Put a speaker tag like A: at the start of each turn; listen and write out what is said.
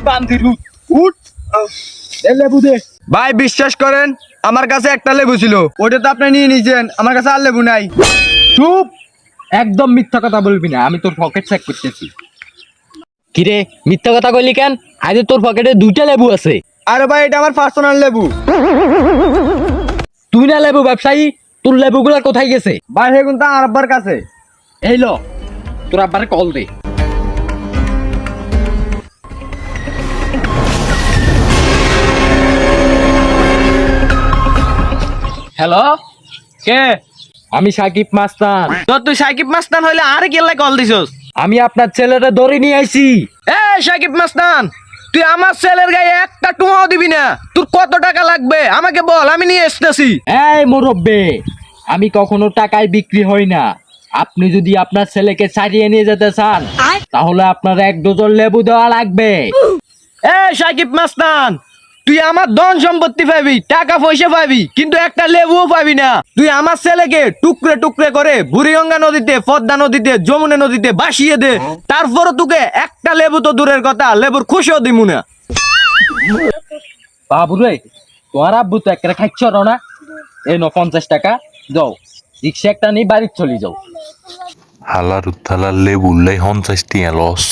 A: বান্দির উঠ লেবু দে।
B: ভাই বিশ্বাস করেন আমার কাছে একটা লেবু ছিল, ওটা তো আপনি নিয়ে নিয়েছেন, আমার কাছে আর লেবু নাই।
A: চুপ, একদম মিথ্যা কথা বলবি না, আমি তোর পকেট চেক করতেছি। কিরে মিথ্যা কথা কইলি কেন? আজ তোর পকেটে 2টা লেবু আছে।
B: আরে ভাই এটা আমার পার্সোনাল লেবু।
A: তুই না লেবু ব্যবসায়ী, তোর লেবুগুলা কোথায় গেছে?
B: ভাই সেগুন তো আমার আব্বার কাছে।
A: এই লো, তোর আব্বারে কল দে। হ্যালো,
B: কে?
A: আমি সাকিব মাস্তান।
B: তো তুই সাকিব মাস্তান হইলে আর গেলে কল দিছস?
A: আমি আপনার ছেলেটা ধরে নিয়ে আইছি।
B: এ সাকিব মাস্তান, তুই আমার ছেলের গায়ে একটা টুমাও দিবি না। তোর কত টাকা লাগবে আমাকে বল, আমি নিয়ে আসতেছি।
A: এই মুরব্বে, আমি কখনো টাকায় বিক্রি হই না। আপনি যদি আপনার ছেলেকে ছাড়িয়ে নিয়ে যেতে চান তাহলে আপনার 1 ডজন লেবু দেওয়া লাগবে।
B: এ সাকিব মাস্তান, তুই আমার ধন সম্পত্তি পাবি, টাকা পয়সা পাবি, কিন্তু একটা লেবুও পাবি না। তুই আমার ছেলেকে টুকরে টুকরে করে বুড়িগঙ্গা নদীতে, পদ্মা নদীতে, যমুনা নদীতে ভাসিয়ে দে, তারপরও তোকে একটা লেবু তো দূরের কথা, লেবুর খুশিও দিমু না।
A: বাবু রে, তোমার আব্বু তো একটা খাইছ না। এই 50 টাকা যাও, রিক্সা একটা নিয়ে বাড়ি চলে যাও।
C: হালার উত্থালার লেবুল্লাই 50 টিয়া লস।